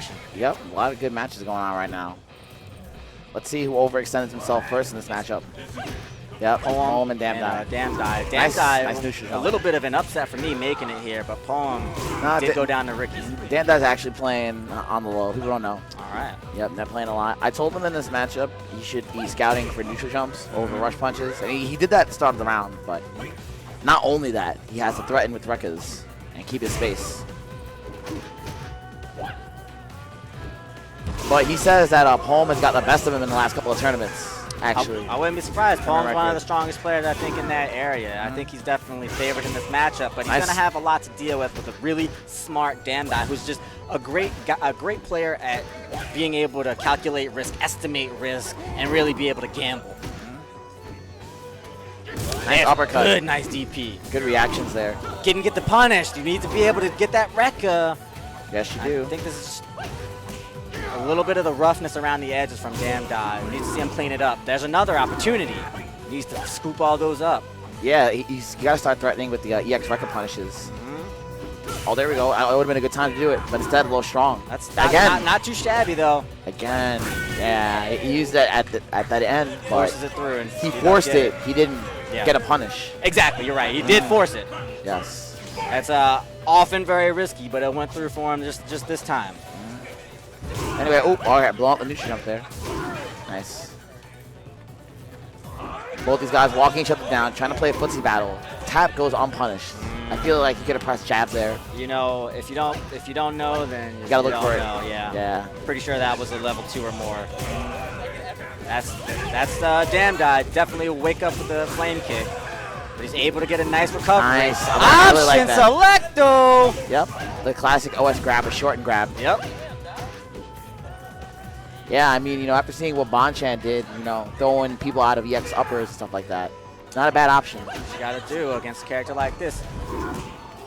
action. Yep, a lot of good matches going on right now. Let's see who overextends himself first in this matchup. Yep, Poem and Damdai. Damdai. Nice Damdai, neutral a jump. little bit of an upset for me making it here, but Poem did go down to Ricky's. Damdai's actually playing on the low. People don't know. All right. Yep, they're playing a lot. I told him in this matchup he should be scouting for neutral jumps over rush punches. And he did that at the start of the round, but not only that, he has to threaten with Rekkas and keep his space. But he says that Poem has got the best of him in the last couple of tournaments, actually. I wouldn't be surprised. Poem's one of the strongest players, I think, in that area. I think he's definitely favored in this matchup, but he's going to have a lot to deal with a really smart Damdai, who's just a great player at being able to calculate risk, estimate risk, and really be able to gamble. Nice uppercut. Good, nice DP. Good reactions there. Get the punish. You need to be able to get that Rekka. Yes, you do. I think this is a little bit of the roughness around the edges from Damdai. We need to see him clean it up. There's another opportunity. He needs to scoop all those up. Yeah, he's got to start threatening with the EX Rekka punishes. Oh, there we go. It would have been a good time to do it, but instead a little strong. That's not too shabby, though. Again, yeah, he used that at that end. Forces it through. And he forced it. He didn't get a punish. Exactly, you're right. He did force it. Yes. That's often very risky, but it went through for him just this time. Anyway, all right, blow up the neutral jump there. Nice. Both these guys walking each other down, trying to play a footsie battle. Tap goes unpunished. I feel like you could have pressed jab there. You know, if you don't know, then you gotta look for it. Yeah. Pretty sure that was a level 2 or more. That's Damdai. Definitely wake up with the flame kick. But he's able to get a nice recovery. Nice. Option really like selecto. Yep. The classic OS grab, a short and grab. Yep. Yeah, I mean, after seeing what Bonchan did, throwing people out of EX uppers and stuff like that, not a bad option. What you gotta do against a character like this.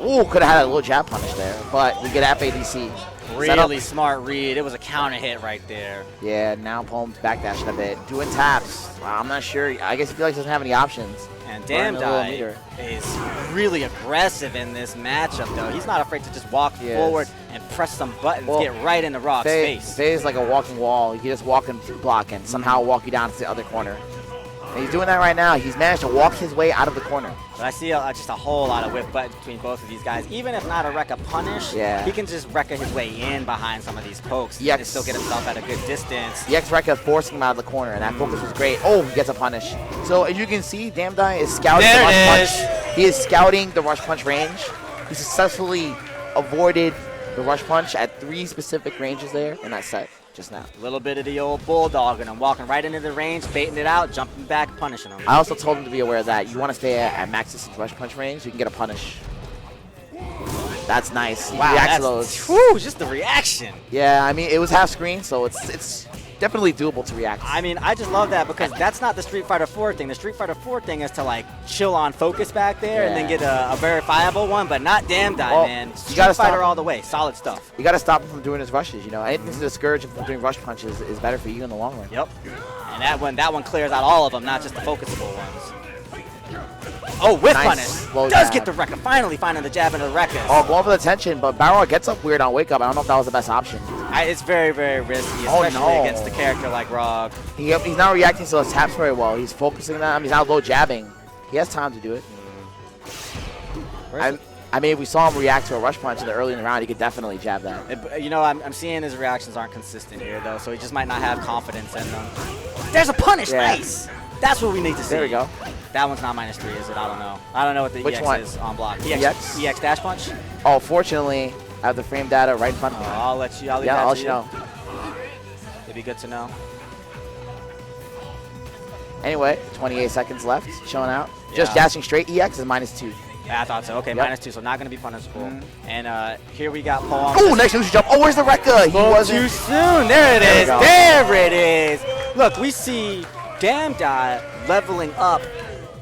Ooh, could have had a little jab punish there, but we get FADC. Really smart read. It was a counter hit right there. Yeah, now Poem's backdashing a bit. Doing taps. I'm not sure. I guess he feels like he doesn't have any options. And Damdai is really aggressive in this matchup, though. He's not afraid to just walk forward and press some buttons, get right in the Rock's face. Faye is like a walking wall. He can just walk and block and somehow walk you down to the other corner. And he's doing that right now. He's managed to walk his way out of the corner. But I see just a whole lot of whip buttons between both of these guys. Even if not a Rekka punish, he can just Rekka his way in behind some of these pokes and still get himself at a good distance. EX Rekka forcing him out of the corner, and that focus was great. Oh, he gets a punish. So as you can see, Damdai is scouting the rush punch. He is scouting the rush punch range. He successfully avoided the rush punch at 3 specific ranges there in that set just now. A little bit of the old bulldog and I'm walking right into the range, baiting it out, jumping back, punishing him. I also told him to be aware of that. You want to stay at max distance rush punch range, you can get a punish. That's nice. He reacts to those. Whew, just the reaction. Yeah, I mean, it was half screen, so it's definitely doable to react. I mean, I just love that because that's not the Street Fighter 4 thing. The Street Fighter 4 thing is to like chill on focus back there and then get a verifiable one, but not Damdai, man. Street Fighter all the way. Solid stuff. You got to stop him from doing his rushes, Anything to discourage him from doing rush punches is better for you in the long run. Yep. And that one clears out all of them, not just the focusable ones. Oh, whiff punish. Does get the Rekka. Finally finding the jab into the Rekka. Oh, going for the tension, but Barrow gets up weird on wake up. I don't know if that was the best option. It's very, very risky, especially against a character like Rog. He's not reacting to those taps very well. He's focusing on them. He's not low jabbing. He has time to do it. I mean, if we saw him react to a rush punch early in the round, he could definitely jab that. I'm seeing his reactions aren't consistent here, though, so he just might not have confidence in them. There's a punish. Nice. That's what we need to see. There we go. That one's not -3, is it? I don't know. I don't know what the Which EX one? is on block. EX? EX dash punch? Oh, fortunately, I have the frame data right in front of me. I'll let you. I'll let you know. It'd be good to know. Anyway, 28 seconds left, chilling out. Just dashing straight EX is -2. Yeah, I thought so. Okay, -2, so not going to be punishable. And here we got Poem. Oh, nice neutral jump. Oh, where's the Rekka? He wasn't too soon. There it is. There it is. Look, we see Damdai leveling up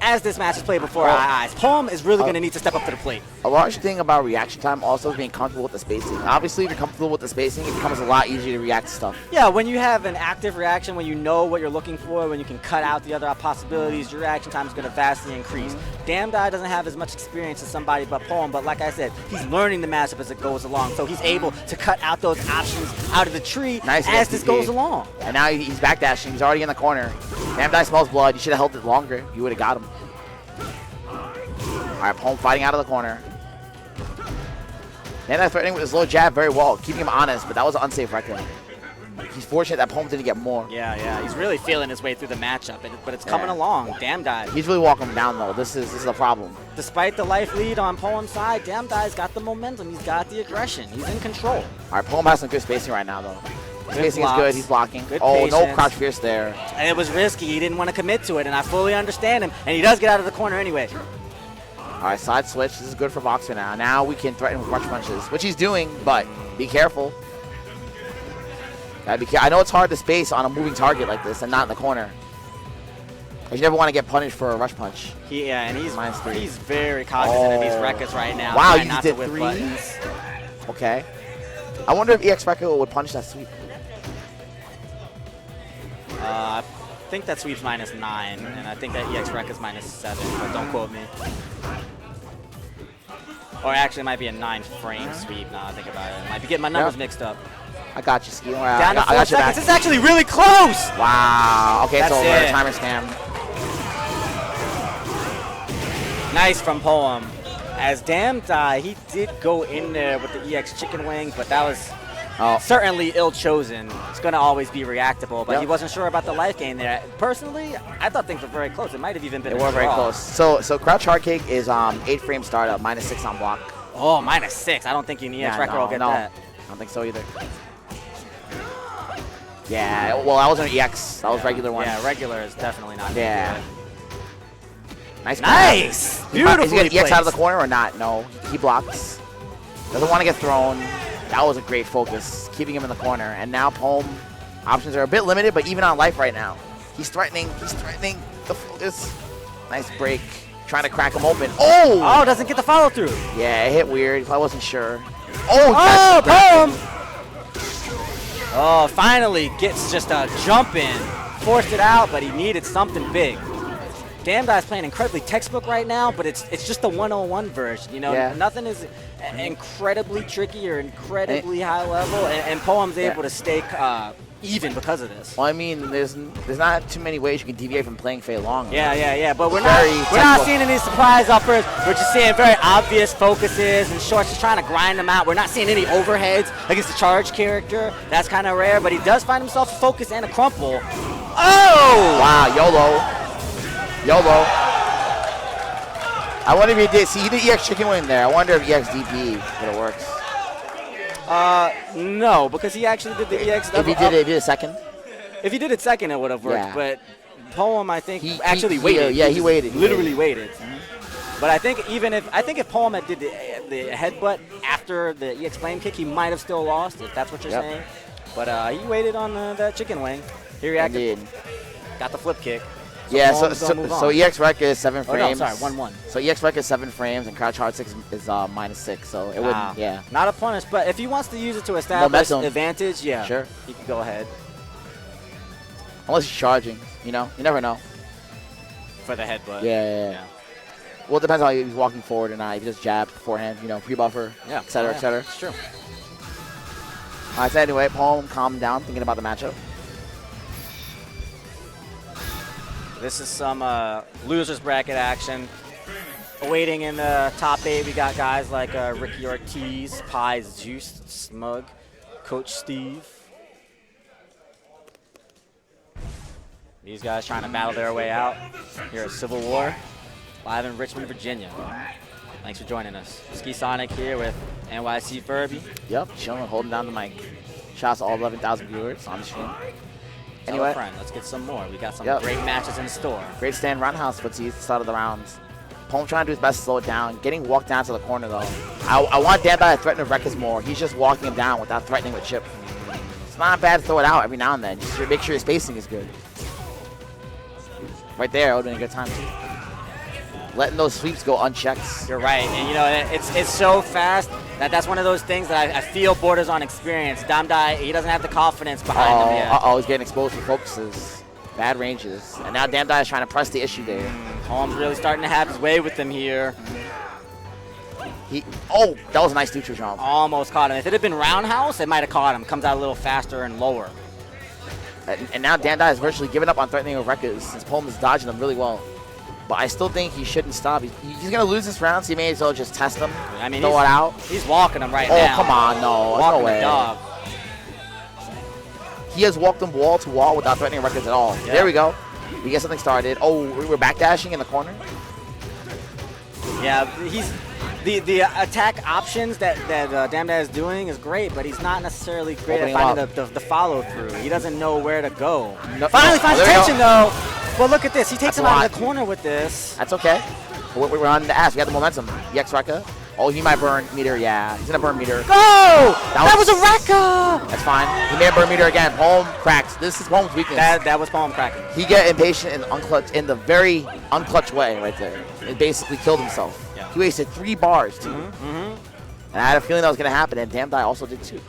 as this match is played before our eyes. Poem is really going to need to step up to the plate. A large thing about reaction time also is being comfortable with the spacing. Obviously, if you're comfortable with the spacing, it becomes a lot easier to react to stuff. Yeah, when you have an active reaction, when you know what you're looking for, when you can cut out the other possibilities, your reaction time is going to vastly increase. Damdai doesn't have as much experience as somebody but Poem, but like I said, he's learning the matchup as it goes along, so he's able to cut out those options out of the tree as this goes along. And now he's backdashing. He's already in the corner. Damdai smells blood. You should have held it longer. You would have got him. All right, Poem fighting out of the corner. Damdai threatening with his low jab very well, keeping him honest, but that was an unsafe record. He's fortunate that Poem didn't get more. Yeah, he's really feeling his way through the matchup, but it's coming along. Damdai. He's really walking him down, though. This is a problem. Despite the life lead on Poem's side, Damdai's got the momentum. He's got the aggression. He's in control. All right, Poem has some good spacing right now, though. Spacing is good. He's blocking. Good oh, patience. No crouch fierce there. And it was risky. He didn't want to commit to it, and I fully understand him. And he does get out of the corner anyway. All right, side switch. This is good for Boxer now. Now we can threaten with rush punches, which he's doing, but be careful. Gotta be careful. I know it's hard to space on a moving target like this and not in the corner. You never want to get punished for a rush punch. And he's very cognizant of these records right now. Wow, you did 3? Okay. I wonder if EX Record would punish that sweep. I think that sweep's -9, and I think that EX Rec is -7, but don't quote me. Or actually, it might be a 9-frame sweep now I think about it. I might be getting my numbers mixed up. I got you, Ski. Down to 4 seconds. It's actually really close! Wow. Okay, That's so it. timer scam. Nice from Poem. As Damdai, he did go in there with the EX chicken wing, but that was certainly ill-chosen. It's going to always be reactable, but he wasn't sure about the life gain there. Personally, I thought things were very close. It might have even been a draw. They were very close. So Crouch Hard Kick is 8-frame startup, -6 on block. Oh, -6. I don't think an EX Record will get that. I don't think so either. Yeah, well, that wasn't an EX. That was regular one. Yeah, regular is definitely not. Yeah. Nice. Beautiful. Is he going to EX out of the corner or not? No. He blocks. Doesn't want to get thrown. That was a great focus, keeping him in the corner. And now Poem options are a bit limited, but even on life right now. He's threatening the focus. Nice break. Trying to crack him open. Oh, doesn't get the follow through. Yeah, it hit weird. I wasn't sure. Poem! Oh, finally gets just a jump in. Forced it out, but he needed something big. Damdai's playing incredibly textbook right now, but it's just the 101 version. You know, nothing is incredibly tricky or incredibly high level, and Poem's able to stay even because of this. Well, I mean, there's not too many ways you can deviate from playing Fei Long. Yeah, but we're not seeing any surprise uppers. We're just seeing very obvious focuses and Short's just trying to grind them out. We're not seeing any overheads against the charge character. That's kind of rare, but he does find himself a focus and a crumple. Oh! Wow, YOLO. I wonder if he did. See, he did EX chicken wing there. I wonder if EX DP would have worked. No, because he actually did the EX. If he did it second? If he did it second, it would have worked. Yeah. But Poem, I think, actually waited. Yeah, he waited. Literally waited. But I think if Poem had did the headbutt after the EX flame kick, he might have still lost, if that's what you're saying. But he waited on that chicken wing. He reacted. Got the flip kick. So EX Rec is 7 frames. Oh, no, sorry, 1-1. So EX Rec is 7 frames, and Crouch Hard 6 is -6. So it wouldn't, Not a punish, but if he wants to use it to establish advantage, sure, he can go ahead. Unless he's charging, you never know. For the headbutt. Yeah. Well, it depends on how he's walking forward or not. If he just jab beforehand, pre-buffer, et cetera, et cetera. It's true. All right, so anyway, Poem calm down, thinking about the matchup. This is some losers bracket action. Waiting in the top 8, we got guys like Ricky Ortiz, Pie, Zeus, Smug, Coach Steve. These guys trying to battle their way out here at Civil War, live in Richmond, Virginia. Thanks for joining us. Ski Sonic here with NYC Furby. Yep, chilling, holding down the mic. Shouts to all 11,000 viewers on the stream. Anyway, friend, let's get some more. We got some great matches in store. Great stand roundhouse footsies at the start of the rounds. Poem trying to do his best to slow it down. Getting walked down to the corner, though. I want Damdai to threaten with Rekkis more. He's just walking him down without threatening with chip. It's not bad to throw it out every now and then. Just to make sure your spacing is good. Right there, it would have been a good time, too. letting those sweeps go unchecked. You're right, and you know it's so fast that's one of those things that I feel borders on experience. Damdai, he doesn't have the confidence behind him yet. He's getting exposed for focuses, bad ranges, and now Damdai is trying to press the issue there. Holmes really starting to have his way with him here. That was a nice neutral jump. Almost caught him. If it had been roundhouse, it might have caught him. Comes out a little faster and lower. And now Damdai is virtually giving up on threatening with Rekkas. His Pome is dodging them really well. But I still think he shouldn't stop. He's going to lose this round, so he may as well just test him, throw it out. He's walking him right now. Oh, come on, no. Walking no way. the dog. He has walked him wall to wall without threatening Rekkas at all. Yeah. There we go. We get something started. Oh, we're backdashing in the corner. Yeah, the attack options that Damdai is doing is great, but he's not necessarily great at finding the follow through. He doesn't know where to go. Finally finds tension though. Well, look at this. He takes him out of the corner with this. That's okay. We're on the ass. We got the momentum. EX Rekka. Oh, he might burn meter. Yeah, he's gonna burn meter. Go! That was a Rekka! That's fine. He may burn meter again. Pome cracks. This is Pome's weakness. That was Pome cracking. He get impatient and unclutch in the very unclutch way right there. It basically killed himself. Yeah. He wasted 3 bars too. And I had a feeling that was gonna happen, and Damdai also did too.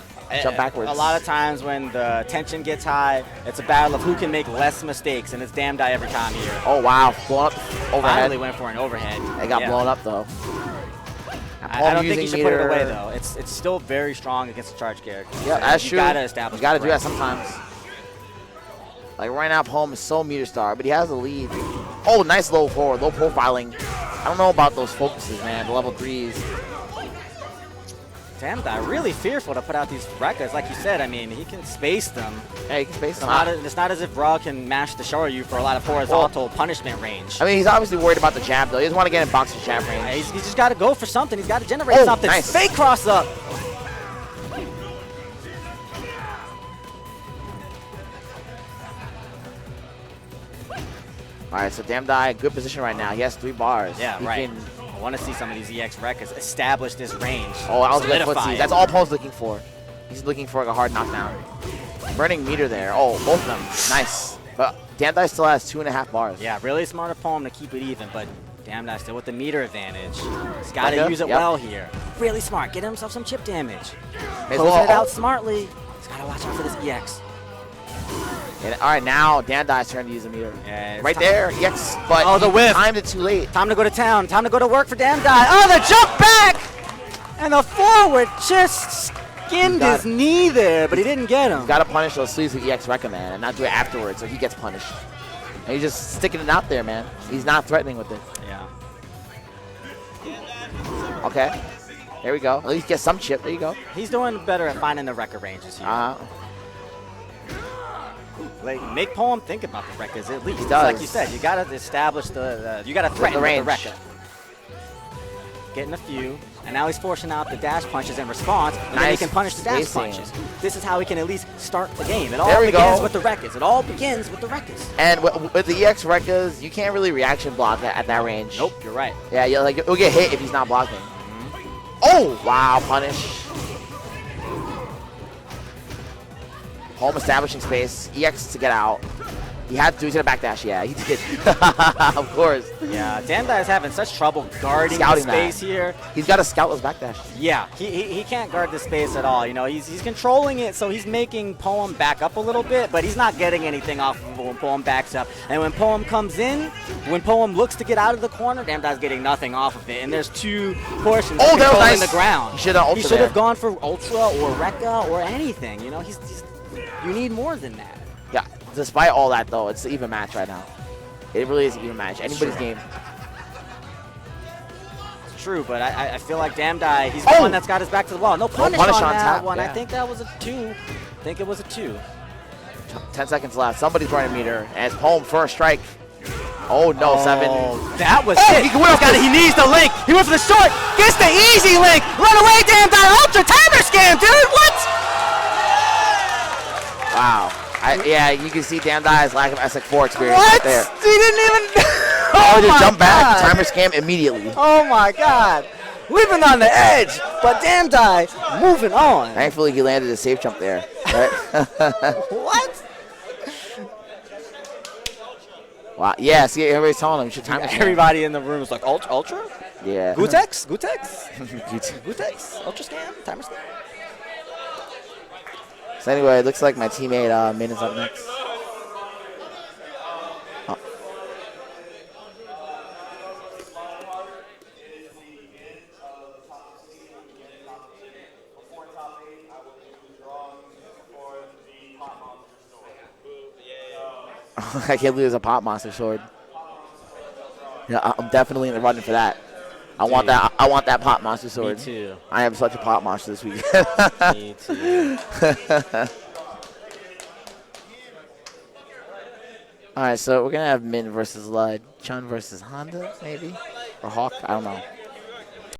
Jump backwards. A lot of times when the tension gets high, it's a battle of who can make less mistakes, and it's Damdai every time here. Oh wow, blown up overhead. Finally went for an overhead. It got blown up though. I don't think you should put it away though. It's still very strong against the charge character. Yeah, that's true. You gotta establish. You gotta do that sometimes. Like right now, Pome is so meter star, but he has the lead. Oh, nice low forward, low profiling. I don't know about those focuses, man. The level 3s. Damdai really fearful to put out these Rekkas. Like you said, I mean, he can space them. Yeah, he can space them. It's not as if Raw can mash the Shoryu for a lot of horizontal punishment range. I mean, he's obviously worried about the jab, though. He doesn't want to get in boxer jab range. He's just got to go for something. He's got to generate something. Nice. Fake cross up. All right, so Damdai, good position right now. He has 3 bars. Yeah, right. I want to see some of these EX Rekkas establish this range. Oh, I was going to That's all Pome's looking for. He's looking for like a hard knockdown. Burning meter there. Oh, both of them. Nice. But Damdai still has 2.5 bars. Yeah, really smart of Pome to keep it even, but Damdai still with the meter advantage. He's got to use it well here. Really smart. Get himself some chip damage. Closing it out smartly. He's got to watch out for this EX. And, all right, now Damdai's turn to use the meter. Yeah, right there, EX, but the whiff. Timed it too late. Time to go to town. Time to go to work for Damdai. Oh, the jump back! And the forward just skinned his knee there, but he didn't get him. He's got to punish those sleeves with EX Rekka, man, and not do it afterwards so he gets punished. And he's just sticking it out there, man. He's not threatening with it. Yeah. Okay. There we go. At least get some chip. There you go. He's doing better at finding the Rekka ranges here. Like, make Pome think about the Rekkas at least. Like you said, you gotta establish you gotta threaten the Rekka. Getting a few, and now he's forcing out the dash punches in response, and then he can punish the dash punches. This is how he can at least start the game. It all begins with the Rekkas. It all begins with the Rekkas. And with the EX Rekkas, you can't really reaction block at that range. Nope, you're right. Yeah, you'll get hit if he's not blocking. Oh, wow, punish. Pome establishing space. EX to get out. He had to. He's gonna backdash. Yeah, he did. Of course. Yeah, Damdai is having such trouble guarding the space here. He's got to scout those backdash. Yeah, he can't guard the space at all. You know, he's controlling it, so he's making Pome back up a little bit, but he's not getting anything off of when Pome backs up. And when Pome comes in, when Pome looks to get out of the corner, Damdai's getting nothing off of it. And there's 2 portions controlling the ground. He should have gone for Ultra or Rekka or anything. You know, you need more than that. Yeah. Despite all that, though, it's an even match right now. It really is an even match. Anybody's game. It's true, but I feel like Damdai, he's the one that's got his back to the wall. No punish on that one. Yeah. I think that was a 2. I think it was a 2. 10 seconds left. Somebody's running a meter. And it's Pome for a strike. Oh, no, 7. That was it. He needs the link. He went for the short. Gets the easy link. Run away, Damdai. Ultra timer scam, dude. What? Wow. Yeah, you can see Damdai's lack of SSF4 experience right there. He didn't even... just jump back, timer scam immediately. Oh, my God. Living on the edge, but Damdai moving on. Thankfully, he landed a safe jump there. Right? What? Wow. Yeah, see, everybody's telling him you should time it. Everybody in the room is like, Ultra? Yeah. Gutex? Gutex? Ultra scan? Timer scan? So anyway, it looks like my teammate Min is up next. Oh. I can't lose a Pop Monster sword. Yeah, I'm definitely in the running for that. I want that. I want that Pop Monster sword. Me too. I am such a Pop Monster this week. Me too. All right, so we're gonna have Min versus Lud, Chun versus Honda, maybe, or Hawk. I don't know.